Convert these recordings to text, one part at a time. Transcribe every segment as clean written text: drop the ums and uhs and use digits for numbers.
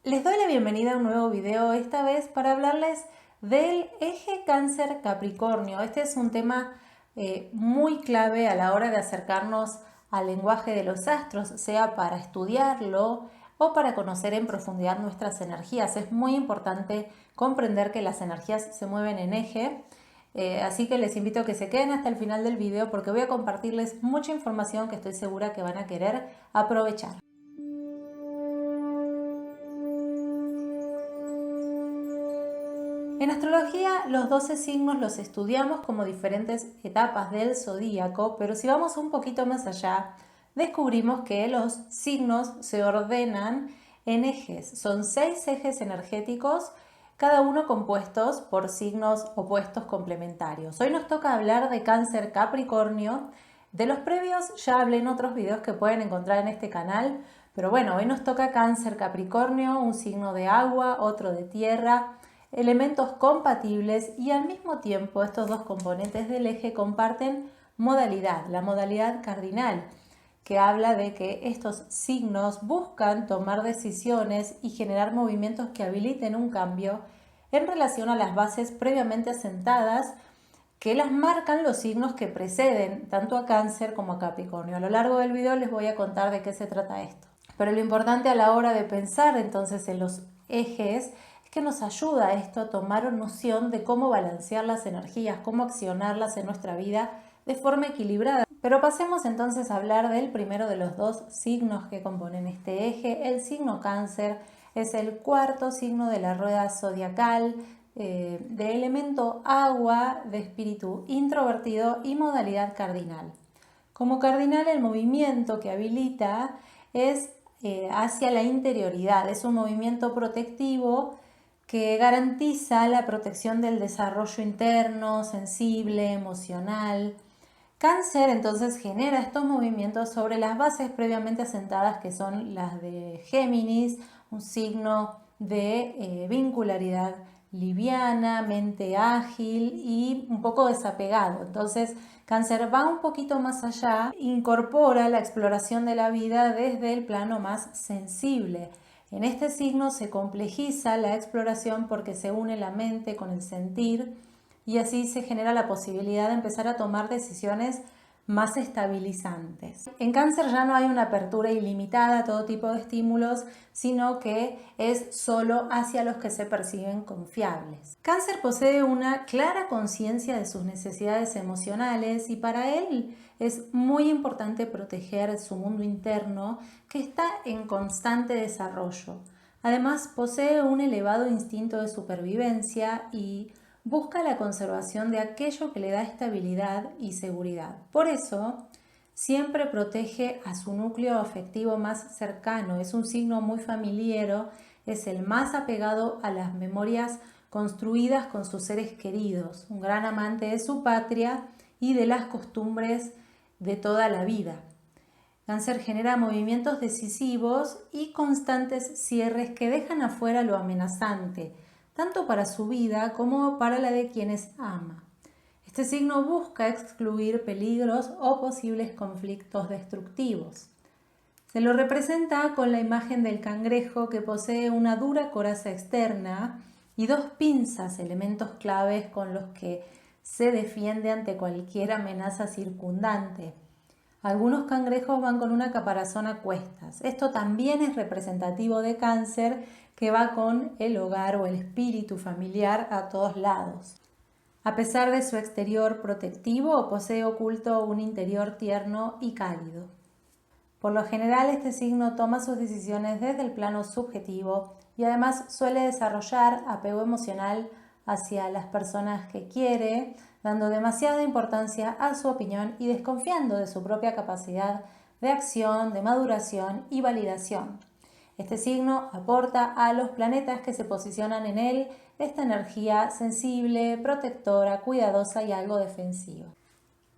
Les doy la bienvenida a un nuevo video, esta vez para hablarles del eje Cáncer-Capricornio. Este es un tema muy clave a la hora de acercarnos al lenguaje de los astros, sea para estudiarlo o para conocer en profundidad nuestras energías. Es muy importante comprender que las energías se mueven en eje, así que les invito a que se queden hasta el final del video porque voy a compartirles mucha información que estoy segura que van a querer aprovechar. En astrología, los 12 signos los estudiamos como diferentes etapas del zodíaco, pero si vamos un poquito más allá, descubrimos que los signos se ordenan en ejes. Son 6 ejes energéticos, cada uno compuestos por signos opuestos complementarios. Hoy nos toca hablar de Cáncer Capricornio. De los previos ya hablé en otros videos que pueden encontrar en este canal, pero bueno, hoy nos toca Cáncer Capricornio, un signo de agua, otro de tierra, elementos compatibles y al mismo tiempo estos dos componentes del eje comparten modalidad, la modalidad cardinal, que habla de que estos signos buscan tomar decisiones y generar movimientos que habiliten un cambio en relación a las bases previamente asentadas que las marcan los signos que preceden tanto a Cáncer como a Capricornio. A lo largo del video les voy a contar de qué se trata esto. Pero lo importante a la hora de pensar entonces en los ejes es que nos ayuda esto a tomar noción de cómo balancear las energías, cómo accionarlas en nuestra vida de forma equilibrada. Pero pasemos entonces a hablar del primero de los dos signos que componen este eje. El signo Cáncer es el cuarto signo de la rueda zodiacal, de elemento agua, de espíritu introvertido y modalidad cardinal. Como cardinal, el movimiento que habilita es hacia la interioridad, es un movimiento protectivo que garantiza la protección del desarrollo interno, sensible, emocional. Cáncer entonces genera estos movimientos sobre las bases previamente asentadas que son las de Géminis, un signo de vincularidad liviana, mente ágil y un poco desapegado. Entonces Cáncer va un poquito más allá, incorpora la exploración de la vida desde el plano más sensible. En este signo se complejiza la exploración porque se une la mente con el sentir y así se genera la posibilidad de empezar a tomar decisiones más estabilizantes. En Cáncer ya no hay una apertura ilimitada a todo tipo de estímulos, sino que es solo hacia los que se perciben confiables. Cáncer posee una clara conciencia de sus necesidades emocionales y para él es muy importante proteger su mundo interno que está en constante desarrollo. Además, posee un elevado instinto de supervivencia y busca la conservación de aquello que le da estabilidad y seguridad. Por eso, siempre protege a su núcleo afectivo más cercano. Es un signo muy familiero, es el más apegado a las memorias construidas con sus seres queridos, un gran amante de su patria y de las costumbres de toda la vida. Cáncer genera movimientos decisivos y constantes cierres que dejan afuera lo amenazante, tanto para su vida como para la de quienes ama. Este signo busca excluir peligros o posibles conflictos destructivos. Se lo representa con la imagen del cangrejo que posee una dura coraza externa y dos pinzas, elementos claves con los que se defiende ante cualquier amenaza circundante. Algunos cangrejos van con una caparazón a cuestas. Esto también es representativo de Cáncer, que va con el hogar o el espíritu familiar a todos lados. A pesar de su exterior protectivo, posee oculto un interior tierno y cálido. Por lo general, este signo toma sus decisiones desde el plano subjetivo y además suele desarrollar apego emocional hacia las personas que quiere, dando demasiada importancia a su opinión y desconfiando de su propia capacidad de acción, de maduración y validación. Este signo aporta a los planetas que se posicionan en él esta energía sensible, protectora, cuidadosa y algo defensiva.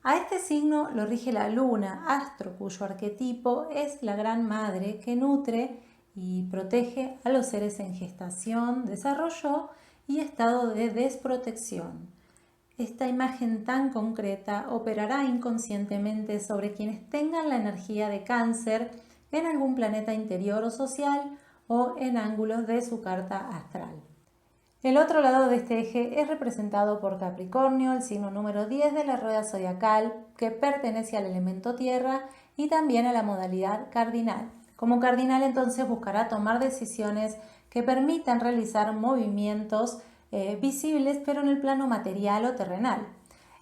A este signo lo rige la luna, astro cuyo arquetipo es la gran madre que nutre y protege a los seres en gestación, desarrollo y estado de desprotección. Esta imagen tan concreta operará inconscientemente sobre quienes tengan la energía de Cáncer en algún planeta interior o social o en ángulos de su carta astral. El otro lado de este eje es representado por Capricornio, el signo número 10 de la rueda zodiacal, que pertenece al elemento tierra y también a la modalidad cardinal. Como cardinal, entonces buscará tomar decisiones que permitan realizar movimientos visibles, pero en el plano material o terrenal.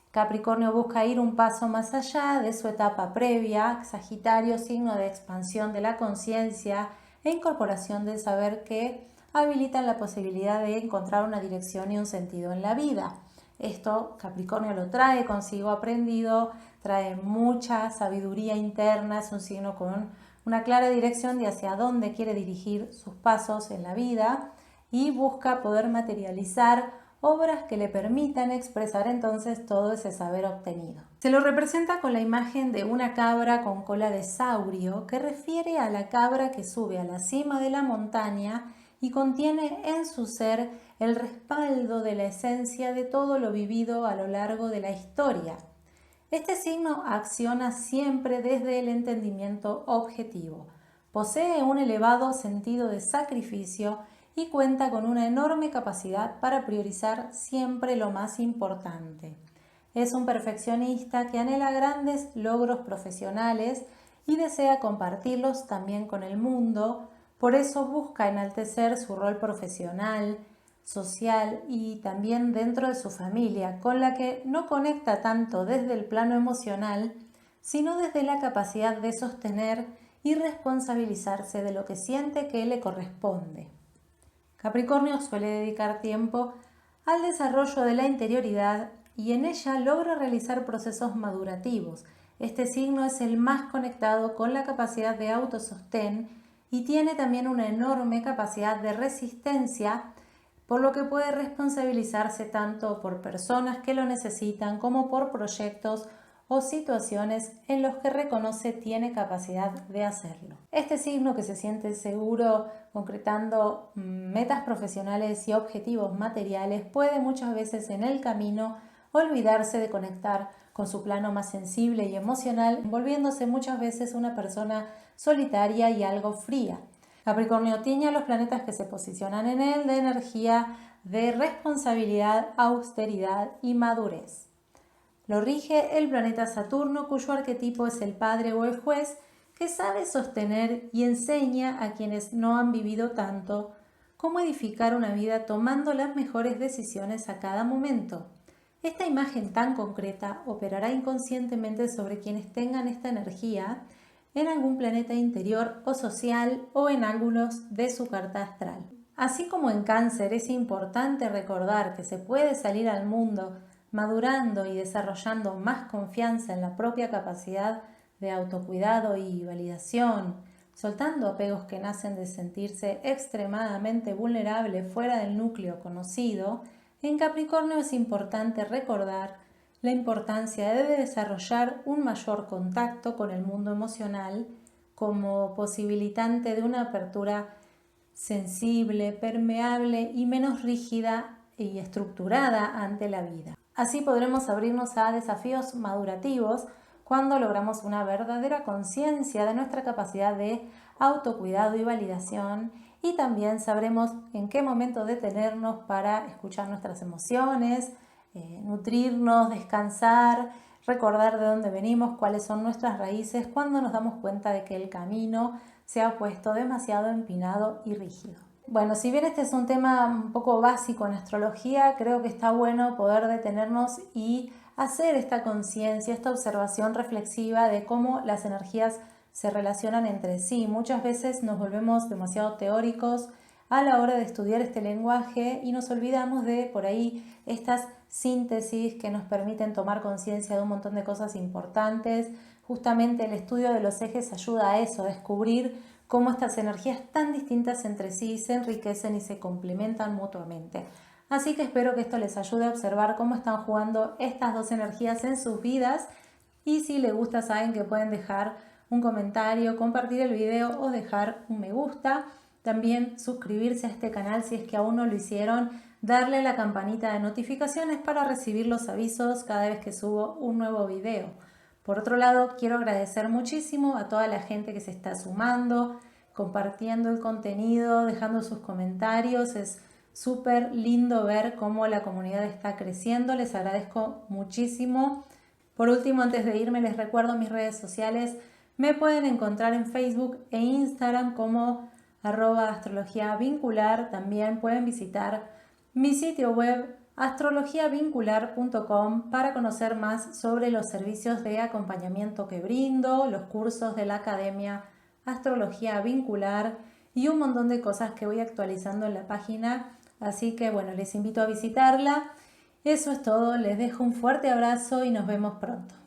Capricornio busca ir un paso más allá de su etapa previa. Sagitario, signo de expansión de la conciencia e incorporación del saber, que habilitan la posibilidad de encontrar una dirección y un sentido en la vida. Esto Capricornio lo trae consigo aprendido, trae mucha sabiduría interna, es un signo con una clara dirección de hacia dónde quiere dirigir sus pasos en la vida y busca poder materializar obras que le permitan expresar entonces todo ese saber obtenido. Se lo representa con la imagen de una cabra con cola de saurio, que refiere a la cabra que sube a la cima de la montaña y contiene en su ser el respaldo de la esencia de todo lo vivido a lo largo de la historia. Este signo acciona siempre desde el entendimiento objetivo. Posee un elevado sentido de sacrificio y cuenta con una enorme capacidad para priorizar siempre lo más importante. Es un perfeccionista que anhela grandes logros profesionales y desea compartirlos también con el mundo. Por eso busca enaltecer su rol profesional, social y también dentro de su familia, con la que no conecta tanto desde el plano emocional, sino desde la capacidad de sostener y responsabilizarse de lo que siente que le corresponde. Capricornio suele dedicar tiempo al desarrollo de la interioridad y en ella logra realizar procesos madurativos. Este signo es el más conectado con la capacidad de autosostén y tiene también una enorme capacidad de resistencia, por lo que puede responsabilizarse tanto por personas que lo necesitan como por proyectos o situaciones en los que reconoce tiene capacidad de hacerlo. Este signo, que se siente seguro concretando metas profesionales y objetivos materiales, puede muchas veces en el camino olvidarse de conectar con su plano más sensible y emocional, volviéndose muchas veces una persona solitaria y algo fría. Capricornio tiñe a los planetas que se posicionan en él de energía de responsabilidad, austeridad y madurez. Lo rige el planeta Saturno, cuyo arquetipo es el padre o el juez, que sabe sostener y enseña a quienes no han vivido tanto cómo edificar una vida tomando las mejores decisiones a cada momento. Esta imagen tan concreta operará inconscientemente sobre quienes tengan esta energía en algún planeta interior o social o en ángulos de su carta astral. Así como en Cáncer es importante recordar que se puede salir al mundo madurando y desarrollando más confianza en la propia capacidad de autocuidado y validación, soltando apegos que nacen de sentirse extremadamente vulnerable fuera del núcleo conocido, en Capricornio es importante recordar la importancia de desarrollar un mayor contacto con el mundo emocional como posibilitante de una apertura sensible, permeable y menos rígida y estructurada ante la vida. Así podremos abrirnos a desafíos madurativos cuando logramos una verdadera conciencia de nuestra capacidad de autocuidado y validación, y también sabremos en qué momento detenernos para escuchar nuestras emociones, nutrirnos, descansar, recordar de dónde venimos, cuáles son nuestras raíces, cuando nos damos cuenta de que el camino se ha puesto demasiado empinado y rígido. Bueno, si bien este es un tema un poco básico en astrología, creo que está bueno poder detenernos y hacer esta conciencia, esta observación reflexiva de cómo las energías se relacionan entre sí. Muchas veces nos volvemos demasiado teóricos a la hora de estudiar este lenguaje y nos olvidamos de por ahí estas síntesis que nos permiten tomar conciencia de un montón de cosas importantes. Justamente el estudio de los ejes ayuda a eso, a descubrir cómo estas energías tan distintas entre sí se enriquecen y se complementan mutuamente. Así que espero que esto les ayude a observar cómo están jugando estas dos energías en sus vidas, y si les gusta saben que pueden dejar un comentario, compartir el video o dejar un me gusta. También suscribirse a este canal si es que aún no lo hicieron, darle a la campanita de notificaciones para recibir los avisos cada vez que subo un nuevo video. Por otro lado, quiero agradecer muchísimo a toda la gente que se está sumando, compartiendo el contenido, dejando sus comentarios. Es súper lindo ver cómo la comunidad está creciendo. Les agradezco muchísimo. Por último, antes de irme, les recuerdo mis redes sociales. Me pueden encontrar en Facebook e Instagram como @astrologiavincular. También pueden visitar mi sitio web astrologiavincular.com para conocer más sobre los servicios de acompañamiento que brindo, los cursos de la Academia Astrología Vincular y un montón de cosas que voy actualizando en la página. Así que bueno, les invito a visitarla. Eso es todo, les dejo un fuerte abrazo y nos vemos pronto.